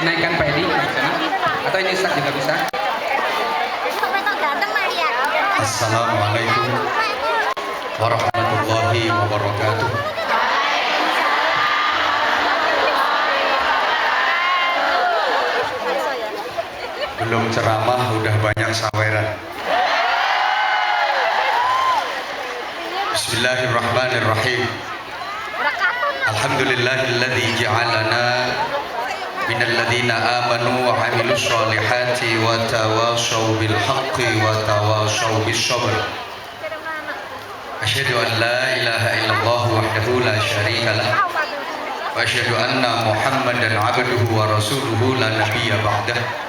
dinaikkan Pak Edi di sana? Atau ini Ustaz juga bisa? Assalamualaikum warahmatullahi wabarakatuh. Belum ceramah udah banyak saweran. Bismillahirrahmanirrahim. Alhamdulillahilladzi ja'alana minal ladzina amanu wa 'amilus sholihati wa tawashaw bil haqqi wa tawashaw bis sabr. Asyhadu an la ilaha illallah wahdahu la syarika lah wa asyhadu anna Muhammadan 'abduhu wa rasuluhu la nabiyya ba'dah.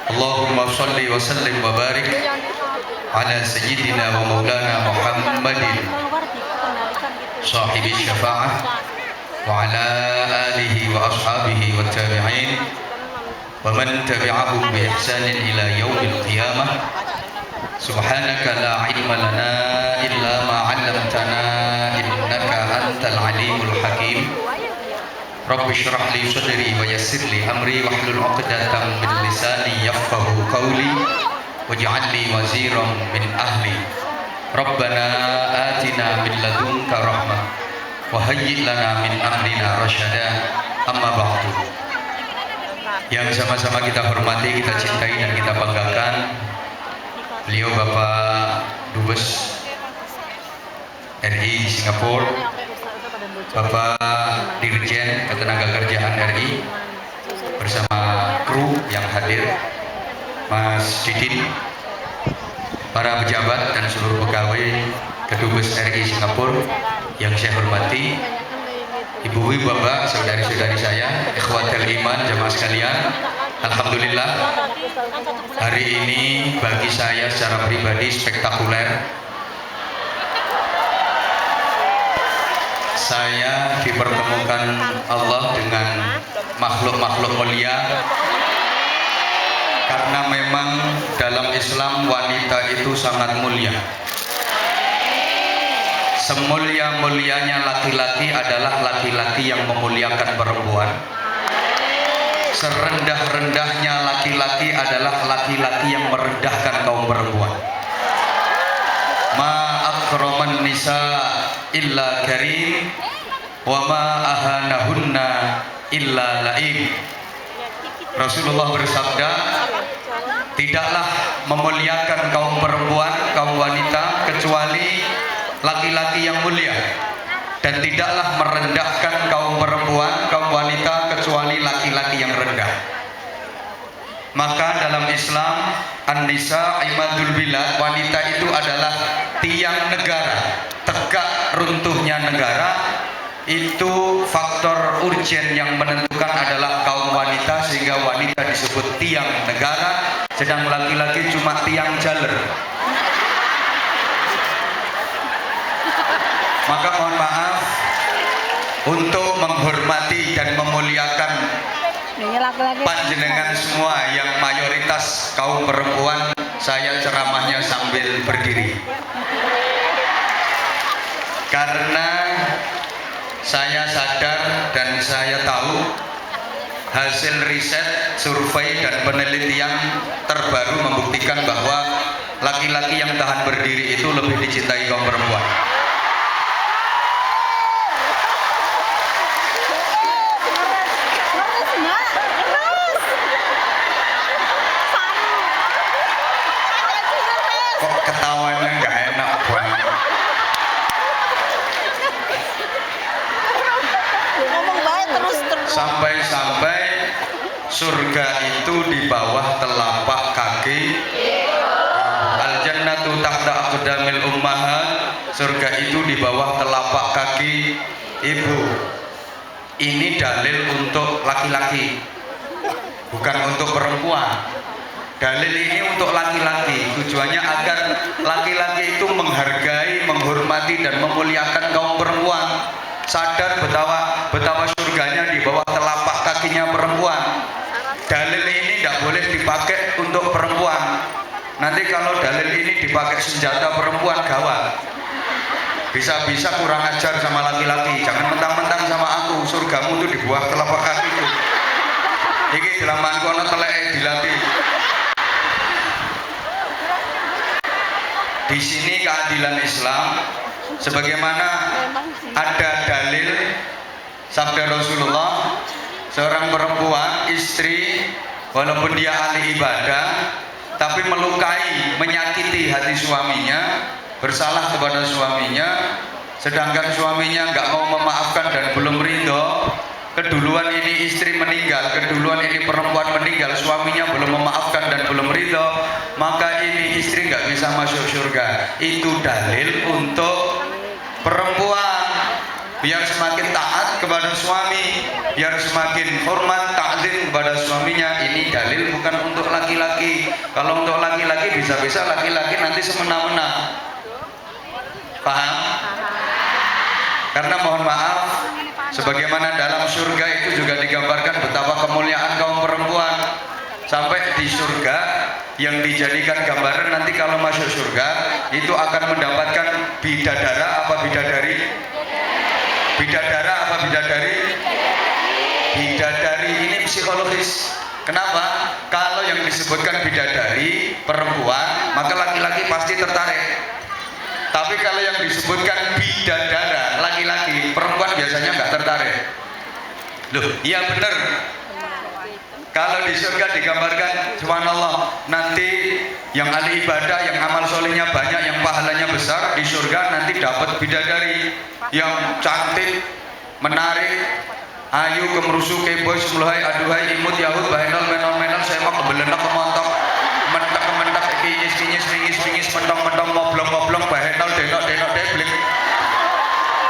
Allahumma shalli wa sallim wa barik ala sayyidina wa maulana Muhammadin sahibi syafa'ah wa ala alihi wa ashabihi wa tabi'in wa man tabi'ahum bi ihsanin ila yaumil qiyamah. Subhanaka la ilma lana illa ma 'allamtana innaka antal alimul hakim. Rabbi shrah li sadri wa yassir li amri wahlul 'uqdatam min lisani yafqahu qawli waj'al li waziran min ahli. Rabbana atina min ladunka rahmah wa hayyi' lana min amrina rasyada. Amma ba'du. Yang sama-sama kita hormati, kita cintai dan kita banggakan, beliau Bapak Dubes RI di Singapura, Bapak Dirjen Ketenagakerjaan RI bersama kru yang hadir, Mas Didin, para pejabat dan seluruh pegawai Kedubes RI Singapura yang saya hormati, ibu-ibu, bapak, saudari-saudari saya, ikhwatul iman, jamaah sekalian. Alhamdulillah, hari ini bagi saya secara pribadi spektakuler. Saya dipertemukan Allah dengan makhluk-makhluk mulia, karena memang dalam Islam wanita itu sangat mulia. Semulia-mulianya laki-laki adalah laki-laki yang memuliakan perempuan. Serendah-rendahnya laki-laki adalah laki-laki yang merendahkan kaum perempuan. Ma akraman nisa illa karim wa ma ahanahunna illa laim. Rasulullah bersabda, tidaklah memuliakan kaum perempuan, kaum wanita, kecuali laki-laki yang mulia, dan tidaklah merendahkan kaum perempuan, kaum wanita, kecuali laki-laki yang rendah. Maka dalam Islam, an-nisa imadul bilad, wanita itu adalah tiang negara. Tegak runtuhnya negara itu faktor urgen yang menentukan adalah kaum wanita, sehingga wanita disebut tiang negara, sedang laki-laki cuma tiang jaler. Maka mohon maaf, untuk menghormati dan memuliakan panjenengan semua yang mayoritas kaum perempuan, saya ceramahnya sambil berdiri. Karena saya sadar dan saya tahu hasil riset, survei dan penelitian terbaru membuktikan bahwa laki-laki yang tahan berdiri itu lebih dicintai kaum perempuan. Kok ketawanya nggak enak banget? Sampai-sampai surga itu di bawah telapak kaki. Al-jannatu tahta aqdamil ummahat. Surga itu di bawah telapak kaki ibu. Ini dalil untuk laki-laki, bukan untuk perempuan. Dalil ini untuk laki-laki, tujuannya agar laki-laki itu menghargai, menghormati dan memuliakan kaum perempuan. Sadar betapa surganya di bawah telapak kakinya perempuan. Dalil ini tidak boleh dipakai untuk perempuan. Nanti kalau dalil ini dipakai senjata perempuan, gawat. Bisa-bisa kurang ajar sama laki-laki. Jangan mentang-mentang sama aku, surgamu tuh di bawah telapak kakiku. Iki dramaku ana teleke dilatih. Di sini keadilan Islam sebagaimana ada dalil sabda Rasulullah, seorang perempuan istri walaupun dia ahli ibadah tapi melukai, menyakiti hati suaminya, bersalah kepada suaminya, sedangkan suaminya nggak mau memaafkan dan belum ridho, keduluan ini istri meninggal, keduluan ini perempuan meninggal, suaminya belum memaafkan dan belum ridho, maka ini istri nggak bisa masuk surga. Itu dalil untuk perempuan biar semakin taat kepada suami, biar semakin hormat takzim kepada suaminya. Ini dalil bukan untuk laki-laki. Kalau untuk laki-laki bisa-bisa laki-laki nanti semena-mena. Paham? Karena mohon maaf, sebagaimana dalam surga itu juga digambarkan betapa kemuliaan kaum perempuan. Sampai di surga yang dijadikan gambaran nanti kalau masuk surga itu akan mendapatkan bidadara apa bidadari? Bidadara apa bidadari? Bidadari ini psikologis. Kenapa? Kalau yang disebutkan bidadari perempuan, maka laki-laki pasti tertarik. Tapi kalau yang disebutkan bidadara laki-laki, perempuan biasanya nggak tertarik. Loh, iya benar. Kalau di surga digambarkan, subhanallah, nanti yang ahli ibadah, yang amal solehnya banyak, yang pahalanya besar, di surga nanti dapat bidadari yang cantik, menarik, ayu, kemerusu, keboy, semuluhai, aduhai, imut, yahud, bahenol, menol, menol, semak, kebelenak, kemontok, mentak, kementak, kinyis, kinyis, ringis, ringis, mentong, mentong, moblong, moblong, bahenol, denok, denok, deblik.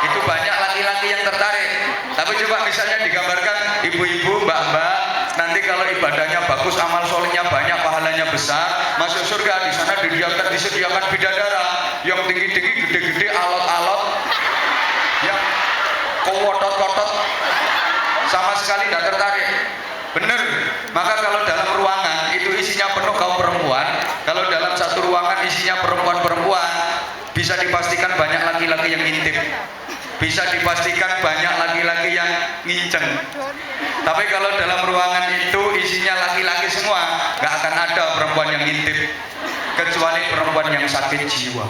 Itu banyak laki-laki yang tertarik. Tapi coba misalnya digambarkan ibu-ibu, mbak-mbak, nanti kalau ibadahnya bagus, amal solehnya banyak, pahalanya besar, masuk surga, di sana disediakan bidadara yang tinggi-tinggi, gede-gede, alot-alot, yang kowotot-kotot, sama sekali tidak tertarik. Bener. Maka kalau dalam ruangan itu isinya penuh kaum perempuan, kalau dalam satu ruangan isinya perempuan-perempuan, bisa dipastikan banyak laki-laki yang intip, bisa dipastikan banyak laki-laki yang nginceng. Tapi kalau dalam ruangan itu isinya laki-laki semua, nggak akan ada perempuan yang ngintip, kecuali perempuan yang sakit jiwa.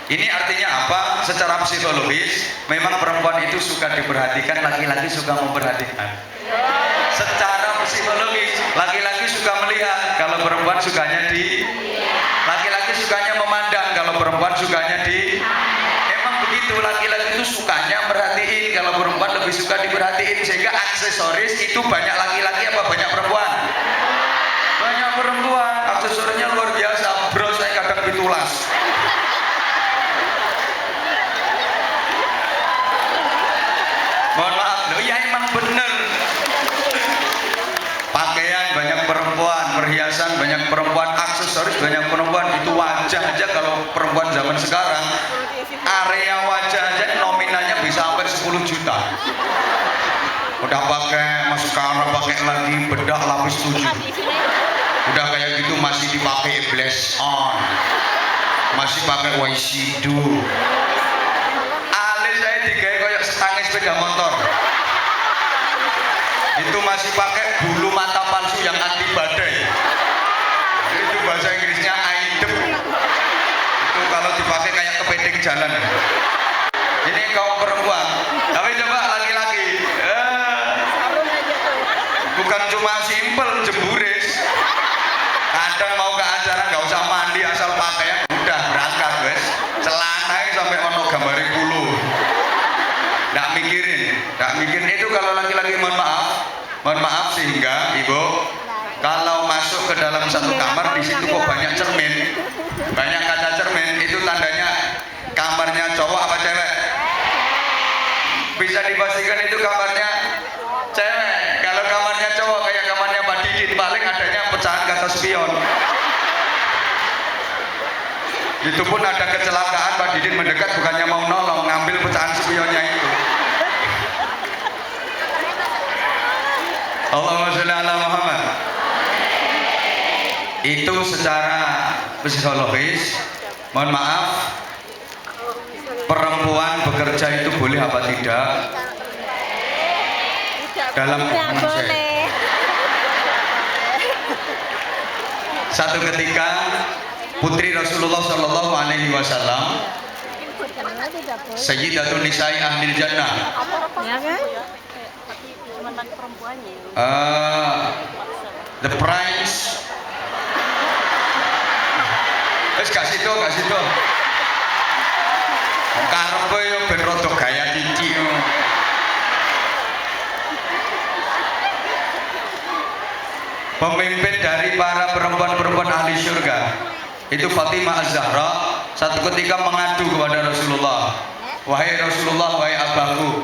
Ini artinya apa? Secara psikologis, memang perempuan itu suka diperhatikan, laki-laki suka memperhatikan. Secara psikologis, laki-laki suka melihat, kalau perempuan sukanya di, laki-laki sukanya memandang, kalau perempuan sukanya di. Begitu, laki-laki itu sukanya merhatiin, kalau perempuan lebih suka diperhatiin, sehingga aksesoris itu banyak laki-laki apa banyak perempuan? Banyak perempuan, aksesorisnya luar biasa, bro, saya kadang pitulas. Mohon maaf, loh ya emang bener. Pakaian banyak perempuan, perhiasan banyak perempuan, aksesoris banyak perempuan. Itu wajah aja kalau perempuan zaman sekarang, area wajah aja nominalnya bisa sampai 10 juta. Udah pakai maskara, pakai lagi bedak lapis 7. Udah kayak gitu masih dipakai blush on, masih pakai eyeshadow. Alis saya digawe kayak setangis sepeda motor. Itu masih pakai bulu mata palsu yang anti badai. Itu bahasa Inggrisnya aidep. Itu kalau dipakai kayak kepiting jalan. Ini kaum perempuan. Tapi coba laki-laki, bukan cuma simpel jemburis. Kadang mau ke acara nggak usah mandi, asal pakaian udah berangkat guys. Celananya sampai ono gambari bulu. Nggak mikirin itu kalau laki-laki. Mohon maaf sehingga ibu, kalau masuk ke dalam satu kamar di situ kok banyak cermin, banyak kaca cermin, itu tandanya kamarnya cowok apa cewek? Bisa dipastikan itu kamarnya cewek. Kalau kamarnya cowok kayak kamarnya Pak Didin, paling adanya pecahan kaca spion. Itu pun ada kecelakaan, Pak Didin mendekat bukannya mau nolong, ngambil pecahan spionnya itu. Allahumma sholli ala Muhammad. Itu secara psikologis. Mohon maaf, perempuan bekerja itu boleh apa tidak? dalam Nggak boleh. Satu ketika putri Rasulullah Shallallahu Alaihi Wasallam, Karena tidak boleh. Sayyidatun Nisa'i Ahlil Jannah, Ya kan? the price. Kasih to. Karepe yo ben rada gaya cici. Pemimpin dari para perempuan-perempuan ahli surga itu Fatimah Az-Zahra satu ketika mengadu kepada Rasulullah, wahai Rasulullah, wahai abahku,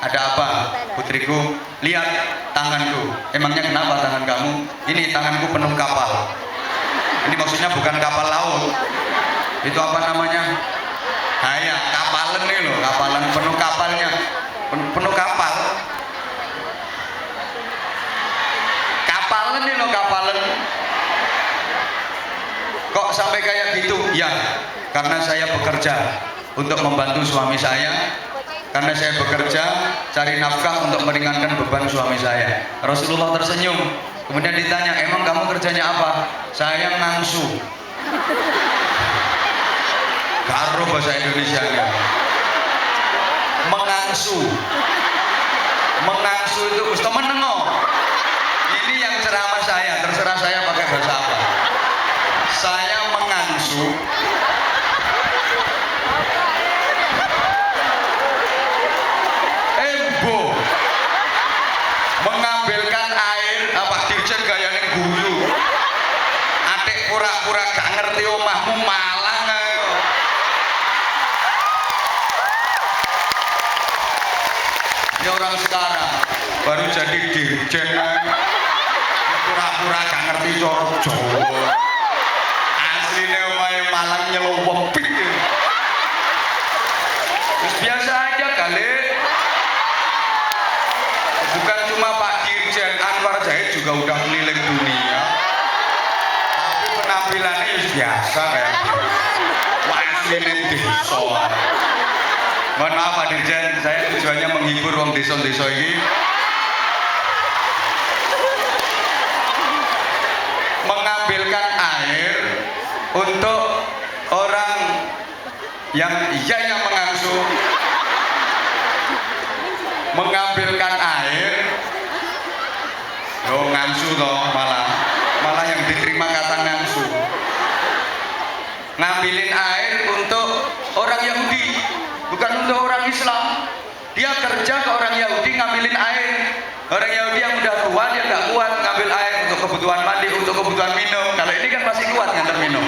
ada apa putriku? Lihat tanganku. Emangnya kenapa tangan kamu? Ini tanganku penuh kapal. Ini maksudnya bukan kapal laut, itu apa namanya? Ya, kapalan nih loh, kapalan penuh kapalnya, penuh kapal. Kapalan nih loh, kapalan. Kok sampai kayak gitu? Ya, karena saya bekerja untuk membantu suami saya. Karena saya bekerja cari nafkah untuk meringankan beban suami saya. Rasulullah tersenyum. Kemudian ditanya, emang kamu kerjanya apa? Saya ngangsu. Karo bahasa Indonesia nya. Mengangsu. Mengangsu itu temen nengo. Ini yang ceramah saya, terserah saya pakai bahasa apa. Saya mengangsu. Mengambilkan air apa dirjen gayane guyu. Atik pura-pura gak ngerti omahmu Malang ayo. Ini orang sekarang baru jadi dirjen pura-pura gak ngerti cara Jawa. Asline omahe Malang nyelowepik. Terus biasa aja kali. Bukan cuma Pak Dirjen, Anwar Zahid juga udah keliling dunia. Tapi penampilannya biasa kayak gitu. Wah, aslinya desa. Mohon maaf Pak Dirjen, saya tujuannya menghibur wong desa-desa ini. Mengambilkan air untuk orang yang mengangsu. Mengambilkan air, ngangsu toh malah yang diterima kata ngangsu. Ngambilin air untuk orang Yahudi, bukan untuk orang Islam. Dia kerja ke orang Yahudi ngambilin air. Orang Yahudi yang udah tua dia nggak kuat ngambil air untuk kebutuhan mandi, untuk kebutuhan minum. Kalau ini kan masih kuat ngantar minum.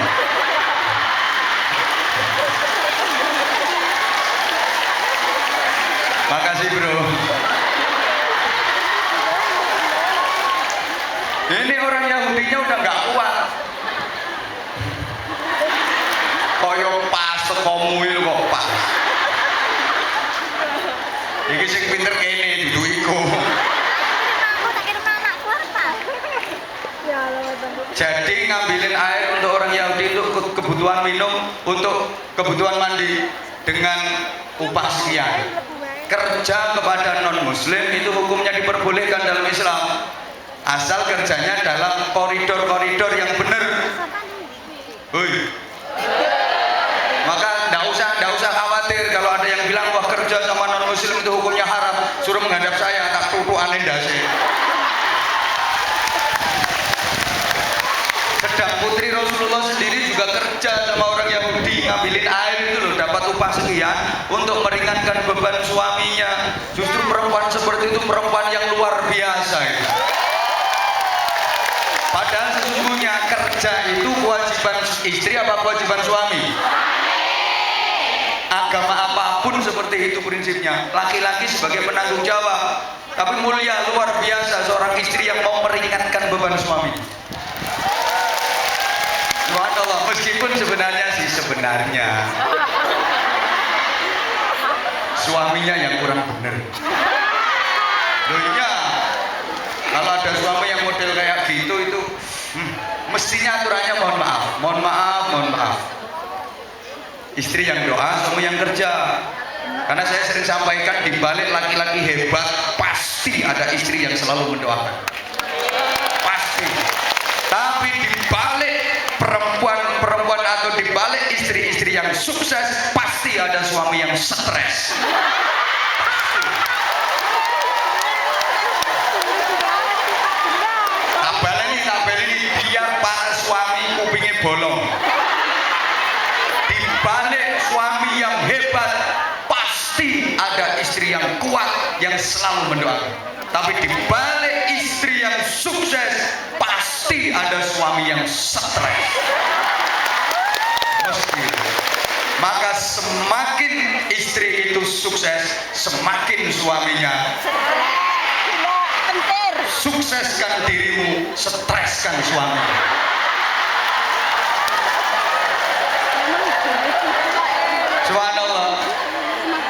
Makasih bro. Ini orang Yahudinya udah nggak kuat. Koyo pas tekomu itu kok pas. Iki sing pinter kene dudu iku. Jadi ngambilin air untuk orang Yahudi untuk kebutuhan minum, untuk kebutuhan mandi dengan upah sekian. Kerja kepada non muslim itu hukumnya diperbolehkan dalam Islam asal kerjanya dalam koridor-koridor yang benar. Maka tidak usah khawatir kalau ada yang bilang wah kerja sama non muslim itu hukumnya haram, suruh menghadap saya tak tutup aneh dasi. Sedang putri Rasulullah sendiri juga kerja sama orang Yahudi ngambilin air itu loh, dapat upah sekian untuk meringankan beban suaminya. Justru perempuan seperti itu perempuan yang luar biasa itu. Padahal sesungguhnya kerja itu kewajiban istri apa kewajiban suami? Agama apapun seperti itu prinsipnya. Laki-laki sebagai penanggung jawab, tapi mulia luar biasa seorang istri yang mau meringankan beban suami. Subhanallah, meskipun sebenarnya suaminya yang kurang benar. Loh iya, kalau ada suami yang model kayak gitu itu mestinya aturannya mohon maaf. Istri yang doa, suami yang kerja. Karena saya sering sampaikan di balik laki-laki hebat pas pasti ada istri yang selalu mendoakan. Pasti. Tapi di balik perempuan-perempuan atau di balik istri-istri yang sukses, pasti ada suami yang stres. Tabel ini biar para suami kupingnya bolong. Di balik suami yang hebat, pasti ada istri yang kuat yang selalu mendoakan. Tapi di balik istri yang sukses, pasti ada suami yang stres. Maka semakin istri itu sukses, semakin suaminya sukseskan dirimu, streskan suami. Subhanallah.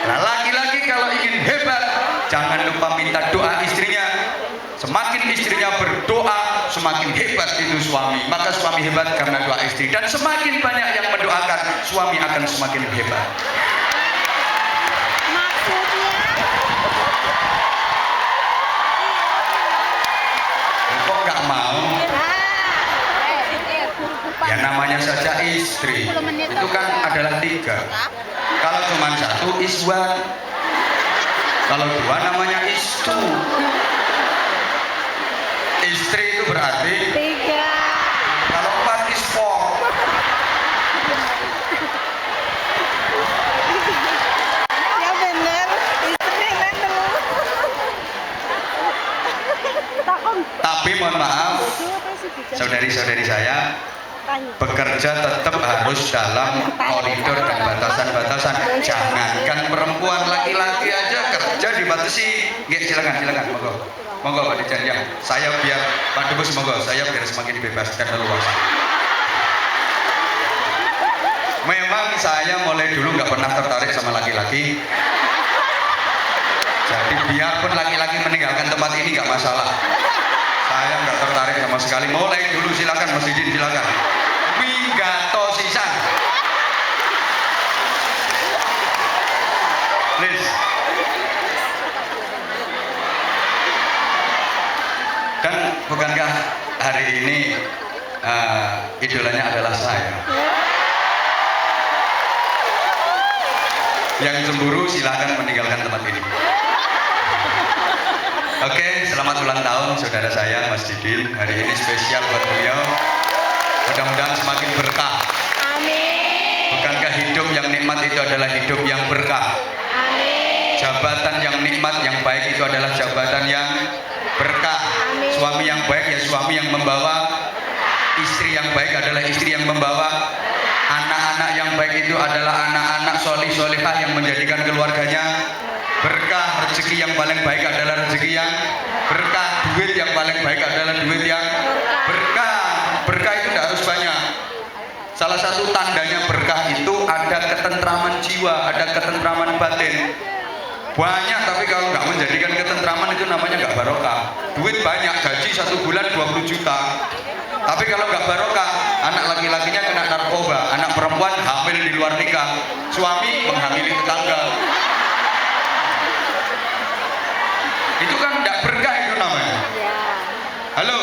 Nah, laki-laki kalau ingin hebat, jangan lupa minta doa istrinya. Semakin istrinya berdoa, semakin hebat itu suami. Maka suami hebat karena doa istri. Dan semakin banyak yang mendoakan, suami akan semakin hebat. Kok nggak mau? Ya namanya saja istri. Itu kan adalah 3. Kalau cuma 1 iswan. Kalau 2 namanya istu. Istri itu berarti 3. Kalau 4 ispo. Ya bener, istri bener. Tapi mohon maaf, saudari-saudari saya, bekerja tetap harus dalam koridor dan batasan-batasan. Jangankan perempuan, laki-laki aja kerja dibatasi. Nggih, silakan, monggo Pak Dijan, ya. Saya biar Pak Dubes, monggo, saya biar semakin bebas dan leluasa. Memang saya mulai dulu nggak pernah tertarik sama laki-laki. Jadi biarpun laki-laki meninggalkan tempat ini nggak masalah. Saya nggak tertarik sama sekali. Mulai dulu silakan Mas Didin, silakan. Minggato sisan. Please. Dan bukankah hari ini idolanya adalah saya? Yang cemburu silakan meninggalkan tempat ini. Oke, selamat ulang tahun saudara saya Mas Didin. Hari ini spesial buat beliau. Mudah-mudahan semakin berkah. Amin. Bukankah hidup yang nikmat itu adalah hidup yang berkah? Amin. Jabatan yang nikmat, yang baik itu adalah jabatan yang berkah. Amin. Suami yang baik ya suami yang membawa. Istri yang baik adalah istri yang membawa. Anak-anak yang baik itu adalah anak-anak solih-solihah yang menjadikan keluarganya berkah. Rezeki yang paling baik adalah rezeki yang berkah. Duit yang paling baik adalah duit yang berkah. Berkah itu tidak harus banyak. Salah satu tandanya berkah itu ada ketentraman jiwa, ada ketentraman batin. Banyak, tapi kalau nggak menjadikan ketentraman itu namanya nggak barokah. Duit banyak, gaji 1 bulan 20 juta. Tapi kalau nggak barokah, anak laki-lakinya kena narkoba, anak perempuan hamil di luar nikah, suami menghamili tetangga. Itu kan nggak berkah itu namanya. Halo?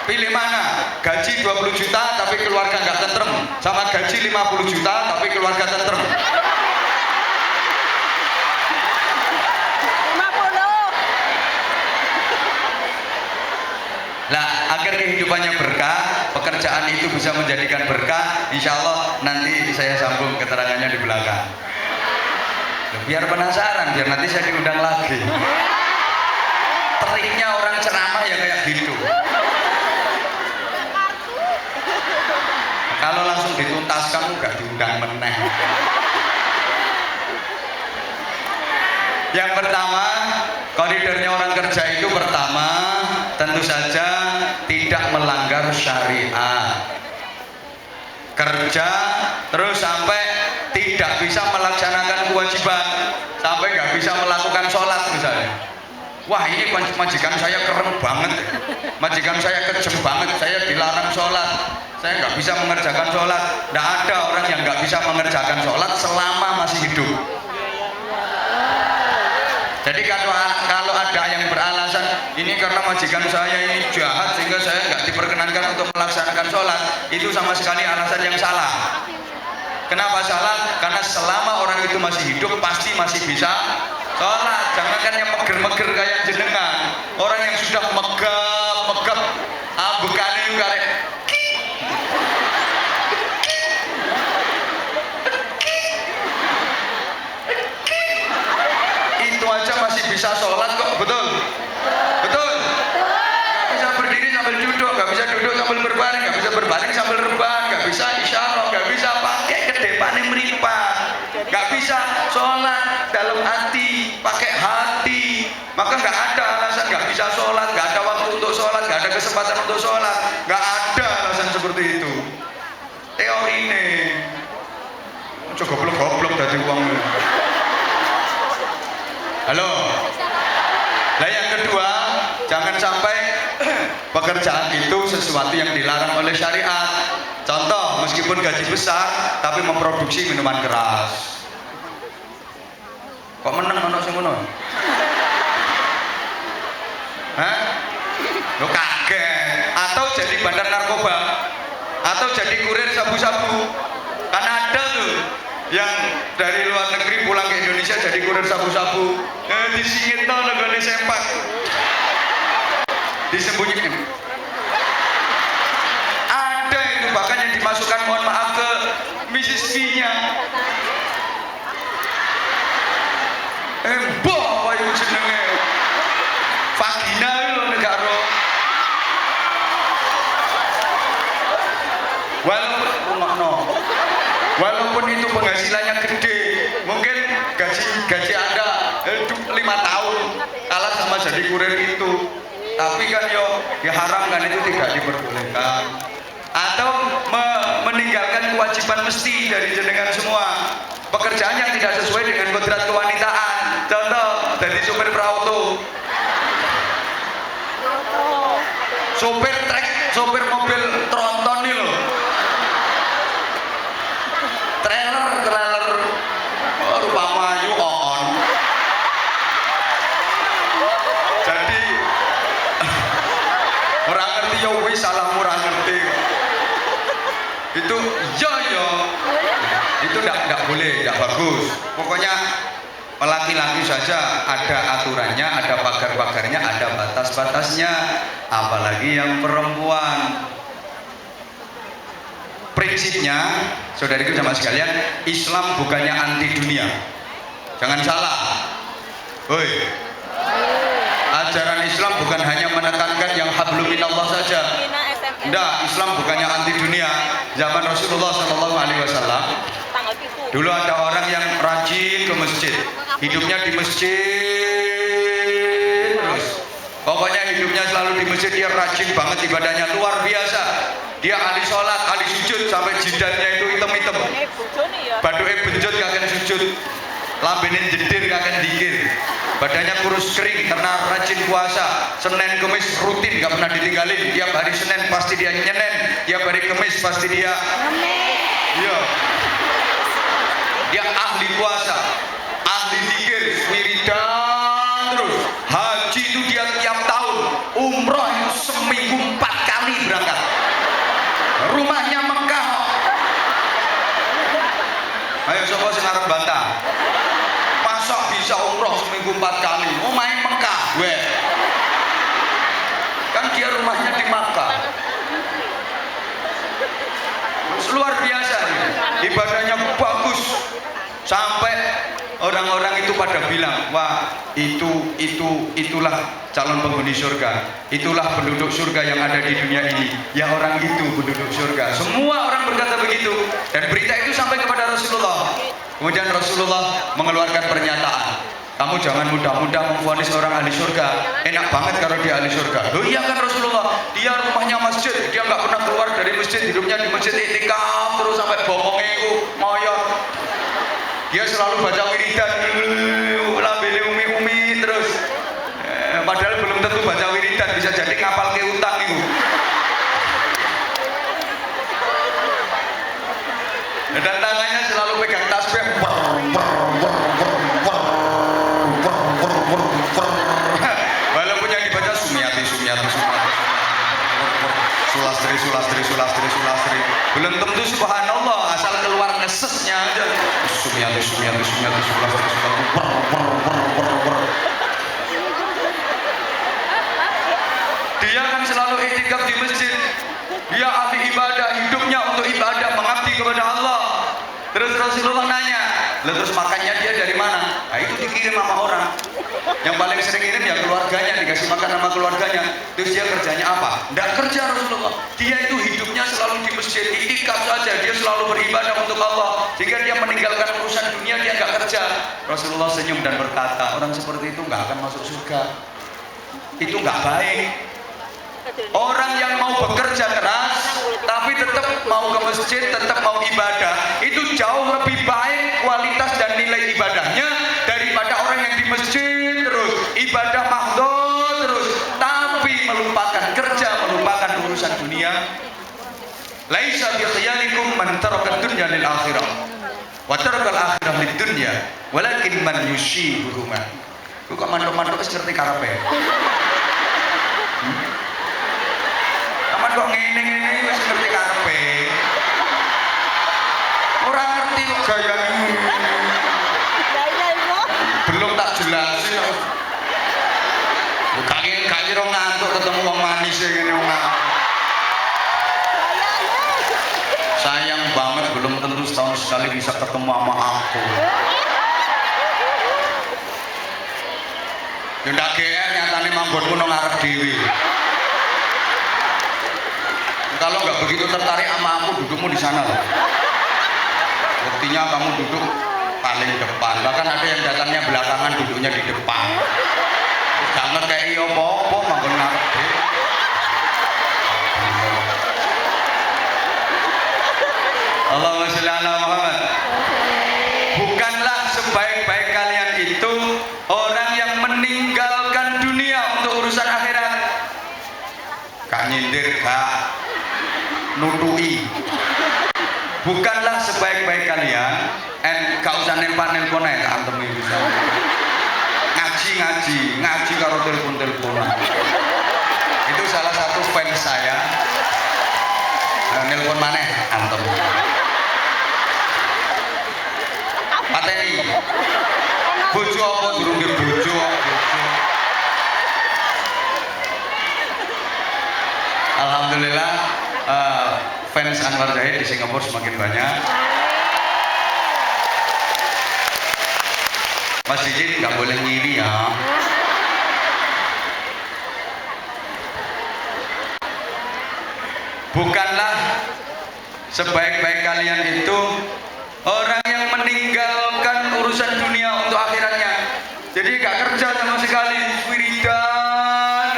Pilih mana? Gaji 20 juta tapi keluarga nggak tentrem, sama gaji 50 juta tapi keluarga tentrem. 50. Nah, agar kehidupannya berkah, pekerjaan itu bisa menjadikan berkah, insya Allah nanti saya sambung keterangannya di belakang. Biar penasaran, biar nanti saya diundang lagi. Triknya orang ceramah ya kayak gitu. Kalau langsung dituntaskan nggak diundang meneh. Yang pertama, koridornya orang kerja itu pertama tentu saja tidak melanggar syariat. Kerja terus sampai tidak bisa melaksanakan kewajiban, sampai nggak bisa melakukan sholat misalnya. Wah, ini majikan saya keren banget, majikan saya kejem banget, saya dilarang sholat, saya nggak bisa mengerjakan sholat. Nggak ada orang yang nggak bisa mengerjakan sholat selama masih hidup. Jadi kalau majikan saya ini jahat sehingga saya nggak diperkenankan untuk melaksanakan sholat, itu sama sekali alasan yang salah. Kenapa salah? Karena selama orang itu masih hidup pasti masih bisa sholat. Jangankan yang meger-meger kayak jenengan, orang yang sudah megap bekali itu karek itu aja masih bisa sholat kok, betul? Betul? Gak bisa berdiri sambil duduk, gak bisa duduk sambil berbaring, gak bisa berbaring sambil rebahan, gak bisa isyarah, gak bisa pakai kedepane meripat, gak bisa sholat dalam hati, pakai hati. Maka gak ada alasan gak bisa sholat, gak ada waktu untuk sholat, gak ada kesempatan untuk sholat, gak ada alasan seperti itu. Teori ini coba goblok dari uang. Halo. Nah yang kedua, jangan sampai pekerjaan itu sesuatu yang dilarang oleh syariat. Contoh, meskipun gaji besar tapi memproduksi minuman keras. Kok meneng ono sing ngono? Hah? Lo kaget. Atau jadi bandar narkoba, atau jadi kurir sabu-sabu. Kan ada tuh yang dari luar negeri pulang ke Indonesia jadi kurir sabu-sabu, disingit tau negara sempak, disembunyikan. Ada itu bahkan yang dimasukkan, mohon maaf, ke Mrs. V-nya. Boh apa itu jenenge? Vagina itu negara. Walaupun itu penghasilannya gede, mungkin gaji Anda 5 tahun kalah sama jadi kurir itu, tapi kan ya haram kan, itu tidak diperbolehkan. Atau meninggalkan kewajiban mesti dari jenengan semua, pekerjaan yang tidak sesuai dengan kodrat kewanitaan. Contoh, jadi sopir perauto, sopir trek, sopir mobil tronton nih loh, trailer rupa Melayu on. Jadi orang ngerti ya wis, salah murah ngerti. Itu ya itu enggak boleh, enggak bagus. Pokoknya laki-laki saja ada aturannya, ada pagar-pagarnya, ada batas-batasnya, apalagi yang perempuan. Prinsipnya, saudariku sama sekalian, Islam bukannya anti dunia. Jangan salah. Woi. Ajaran Islam bukan hanya menekankan yang hablum minallah saja. Enggak, Islam bukannya anti dunia. Zaman Rasulullah SAW, dulu ada orang yang rajin ke masjid, hidupnya di masjid terus. Pokoknya hidupnya selalu di masjid, dia rajin banget ibadahnya, luar biasa. Dia ahli sholat, ahli sujud, sampai jidatnya itu hitam-hitam. Baduke benjot kakek sujud, lambene jedir kakek dikir, badannya kurus kering karena rajin puasa. Senin Kemis rutin, gak pernah ditinggalin. Tiap hari Senin pasti dia nyenen, tiap hari Kemis pasti dia. Iya. Dia ahli puasa, ahli dikir, wiridan terus. Haji itu dia tiap tahun, umroh itu seminggu 4 kali berangkat. Rumahnya Mekah. Ayo sopo sing arep bantah. Masa bisa umroh seminggu 4 kali? Oh main Mekah, gue. Kan dia rumahnya di Makkah. Luar biasa ya. Ibadahnya bagus. Sampai orang-orang itu pada bilang, wah itulah calon penghuni surga, itulah penduduk surga yang ada di dunia ini. Ya orang itu penduduk surga. Semua orang berkata begitu, dan berita itu sampai kepada Rasulullah. Kemudian Rasulullah mengeluarkan pernyataan, kamu jangan mudah-mudah memvonis orang ahli surga. Enak banget kalau dia ahli surga. Loh iya kan Rasulullah, dia rumahnya masjid, dia nggak pernah keluar dari masjid, hidupnya di masjid itikaf terus sampai bokongnya itu moyor. Dia selalu baca wiridan, lambene umi-umi terus. Padahal belum tentu baca wiridan, bisa jadi ngapal ke utang itu. Dan tangannya selalu pegang tasbih. Walaupun yang dibaca Sumiati Belum tentu subhanallah, asal keluar ngesesnya aja. Dia kan selalu iktikaf di masjid. Dia ahli ibadah, hidupnya untuk ibadah, mengabdi kepada Allah. Terus Rasulullah nanya, terus makannya dia dari mana? Nah, itu dikirim sama orang. Yang paling sering kirim ya keluarganya, dikasih makan sama keluarganya. Terus dia kerjanya apa? Tidak kerja Rasulullah. Dia itu hidupnya selalu di masjid, iktikaf saja. Dia selalu beribadah untuk Allah. Jika dia meninggalkan urusan dunia, dia nggak kerja. Rasulullah senyum dan berkata, orang seperti itu nggak akan masuk surga. Itu nggak baik. Orang yang mau bekerja keras tapi tetap mau ke masjid, tetap mau ibadah, itu jauh lebih baik kualitas dan nilai ibadahnya daripada orang yang di masjid terus ibadah mahdhur terus tapi melupakan kerja, melupakan urusan dunia. Laisa bi khiyarikum man taraka dunya lil akhirah wa taraka al akhirah lid dunya walakin man yushibuhuma. Kok mantuk-mantuk wis ngerti karepe. Kok ngene-ngene wis ngerti karepe. Ora ngerti kok gaya ini. Belum tak jelasin. Gak kira ngantuk ketemu wong manis ngene wong. Sayang banget belum tentu setahun sekali bisa ketemu sama aku. Ya ndak GR nyatane manggonku nang ngarep dhewe. Kalau nggak begitu tertarik sama aku, dudukmu di sana loh. Buktinya kamu duduk paling depan. Bahkan ada yang datangnya belakangan, duduknya di depan. Jangan kayak iyo popo, manggon ngarep deh. Allahumma sholli ala Muhammad. Bukanlah sebaik-baik kalian itu orang yang meninggalkan dunia untuk urusan akhirat. Kak nyindir kak. Nutui. Bukanlah sebaik-baik kalian gak usah nempan-nempan ae antem bisa. Ngaji karo telepon-teleponan. Itu salah satu fans saya. Nelpon maneh antem. Pateni. Bojo apa durung di bojo? Alhamdulillah fans Anwar Zahid di Singapura semakin banyak. Mas Didit nggak boleh ngiri ya. Bukanlah sebaik-baik kalian itu orang yang meninggalkan urusan dunia untuk akhiratnya. Jadi gak kerja sama sekali, wiridan,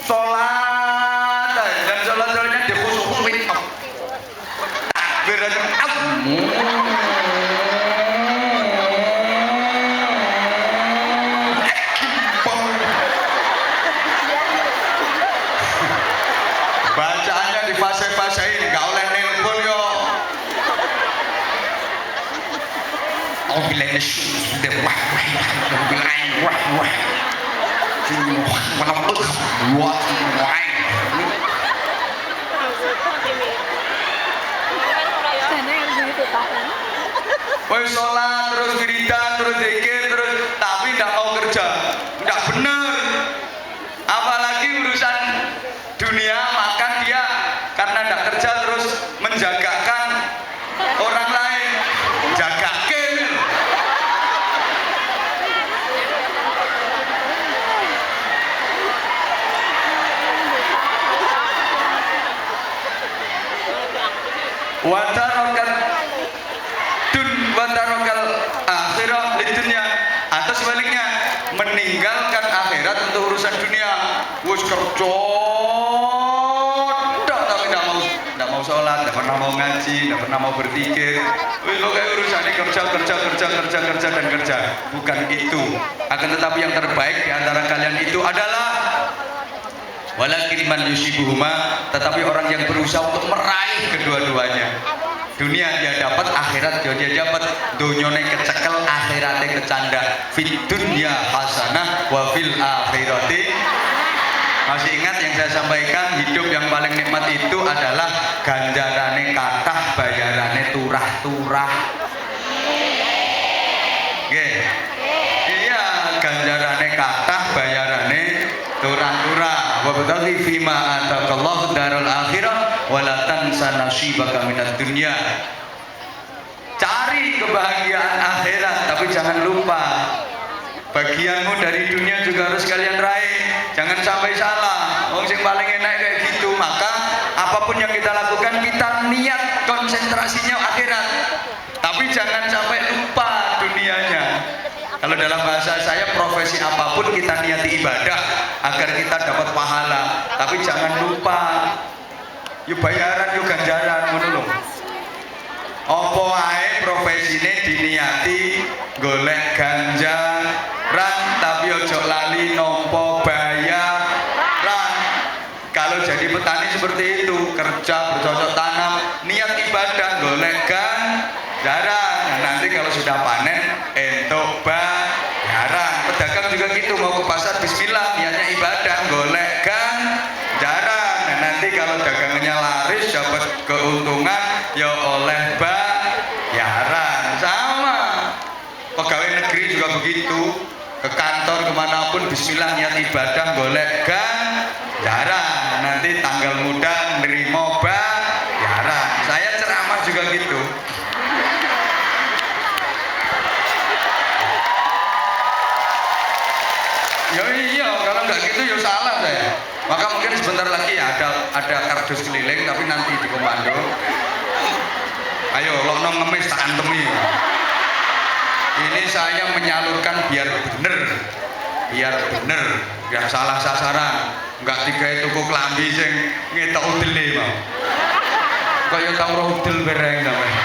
sholat, dan sholat-sholatnya dikhusukin takbir aja. Bacaannya di fase-fasein, gak oleh nelpon yo. Alhamdulillah sudah wah sholat terus wiridan terus zikir terus tapi tidak mau kerja, tidak benar. Apalagi urusan dunia, maka dia karena tidak kerja terus menjagakan orang lain, jaga kel. Watarokal akhirat di dunia, atau sebaliknya meninggalkan akhirat untuk urusan dunia. Wis kerja tapi tidak mau sholat, tidak pernah mau ngaji, tidak pernah mau berzikir. Wis pokoknya urusannya kerja dan kerja. Bukan itu. Akan tetapi yang terbaik di antara kalian itu adalah walakin man yusibuhuma, tetapi orang yang berusaha untuk meraih kedua-duanya. Dunia dia dapat, akhirat dia dapat. Dunyane kecekel, akhiratnya kecanda. Fid dunya hasanah wa fil akhirati Masih ingat yang saya sampaikan, hidup yang paling nikmat itu adalah ganjarane kathah, bayarane turah-turah. Nggih. Iya, ganjarane kathah, bayarane turah-turah. Wa bataghi fima ataqallahu darul akhirah wa la tansa nasibaka minad dunya. Cari kebahagiaan akhirat, tapi jangan lupa bagianmu dari dunia juga harus kalian raih. Jangan sampai salah. Wong sing paling enak kayak gitu. Maka apapun yang kita lakukan, kita niat konsentrasinya akhirat. Tapi jangan sampai lupa dunianya. Kalau dalam bahasa saya, profesi apapun kita niati ibadah agar kita dapat pahala. Tapi jangan lupa yuk bayaran, yuk ganjaran, ngono lho. Apa wae profesine diniati golek ganjaran, tapi ojo lali nampa bayaran. Kalau jadi petani seperti itu, kerja bercocok tanam, niat ibadah golek ganjaran. Nah, nanti kalau sudah panen entuk bayaran. Pedagang juga gitu, mau ke pasar bismillah, niatnya ibadah golek ganjaran. Nah, nanti kalau dagangnya laris dapat keuntungan ya oleh bayaran. Sama pegawai negeri juga begitu, ke kantor kemanapun bismillah niat ibadah golek ganjaran. Nanti tanggal muda nerimo bayaran. Saya ceramah juga gitu. Ya iya, kalau nggak gitu ya salah saya. Maka mungkin sebentar lagi ya ada kardus keliling, tapi nanti di komando. Ayo lokno ngemis tak antemi. Ini saya menyalurkan biar bener, nggak salah sasaran, nggak tiga tuku klambi sing ngetok udele mau. Kaya tau udel bereng sampean.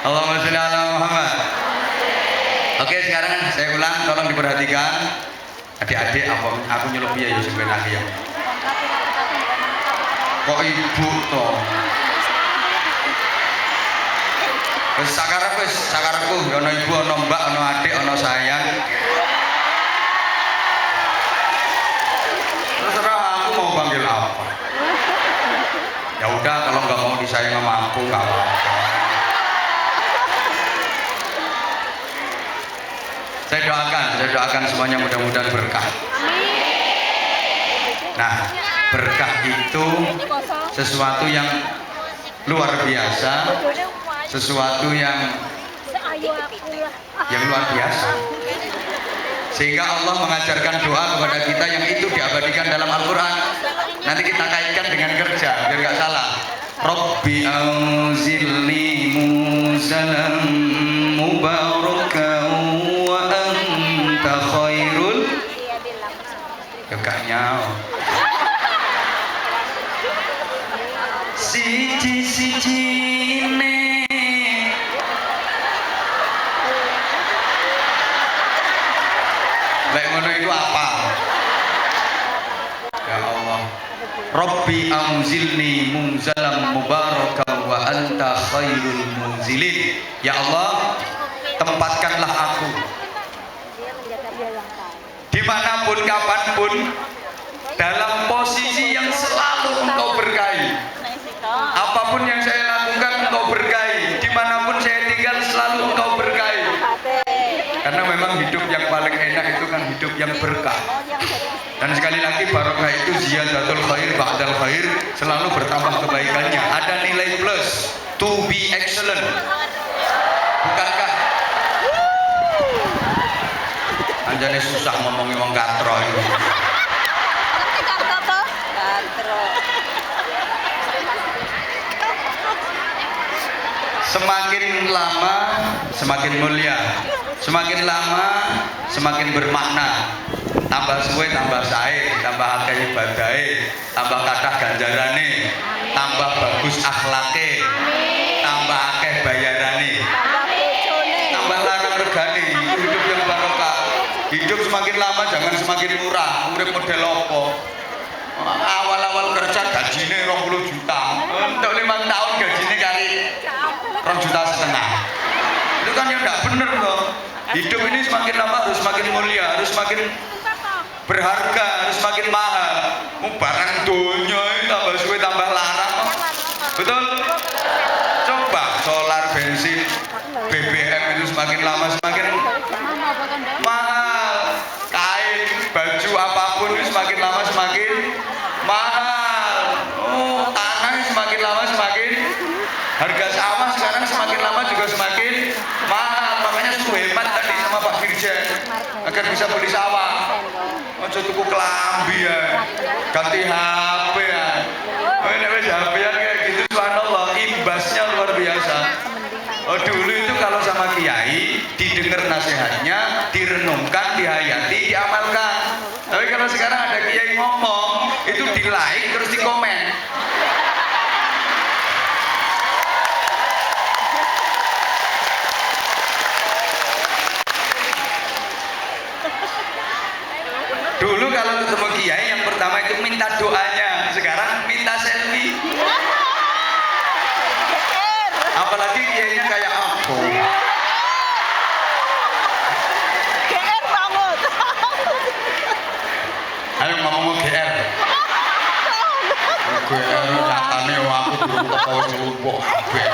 Allahumma sholli ala Muhammad. Oke, sekarang saya ulang, tolong diperhatikan. Adik-adik, aku nyeluk piye ya sampeyan lagi ya. Kok ibu toh? Wis sakarepku, ana ibu, ana mbak, ana adik, ana sayang. Terserah aku mau panggil apa. Ya udah, kalau nggak mau disayang sama aku nggak apa-apa. Saya doakan semuanya mudah-mudahan berkah. Nah, berkah itu sesuatu yang luar biasa, sesuatu yang luar biasa. Sehingga Allah mengajarkan doa kepada kita yang itu diabadikan dalam Al-Quran. Nanti kita kaitkan dengan kerja, biar nggak salah. Rabbi anzilni munzalan mubarakan wa anta khairul kekanya siji ne lek ngono iku apa? Ya Allah, Rabbi anzilni munzalan mubarakan wa anta khairul munzilin. Ya Allah, tempatkanlah aku dimanapun kapanpun dalam posisi yang selalu engkau berkahi. Apapun yang saya lakukan engkau berkahi, dimanapun saya tinggal selalu engkau berkahi. Karena memang hidup yang paling enak itu kan hidup yang berkah. Dan sekali lagi barokah itu ziyadatul khair ba'dal khair, selalu bertambah kebaikannya. Ada nilai plus, to be excellent. Bukankah? Anjane susah ngomongi wong katro itu. Semakin lama semakin mulia, semakin lama semakin bermakna. Tambah suwe tambah sae, tambah akeh ibadahe, tambah kathah ganjarane, tambah bagus akhlake, tambah akeh bayarane, tambah larang regane. Hidup yang barokah. Hidup semakin lama jangan semakin murah. Urip model opo? Awal-awal kerja gajine 20 juta. Untuk 5 tahun gajine kali 2,5 juta. Itu kan yang enggak bener loh. Hidup ini semakin lama harus semakin mulia, harus semakin berharga, harus semakin mahal. Barang donya tambah suwe tambah larang. Betul? Coba solar, bensin, BBM itu semakin lama semakin mahal. Kain, baju apapun itu semakin lama semakin mahal. Oh, tanah semakin lama semakin, harga sawah sekarang semakin lama juga semakin mahal. Makanya suruh hemat tadi sama Pak Dirjen agar bisa beli sawah. Ojo tuku kelambi ya, ganti HP ya. Ini wis HP ya kayak gitu, subhanallah, imbasnya luar biasa. Oh, dulu itu kalau sama kiai didengar nasihatnya, direnungkan, dihayati, diamalkan. Tapi kalau sekarang ada kiai ngomong, itu di like terus di komen. Dulu kalau ketemu kiai yang pertama itu minta doanya, sekarang minta selfie. Apalagi kiainya kayak aku. GR banget. Ayo ngomong GR. GR nyatane aku dulu teko wis lumpuh kabeh.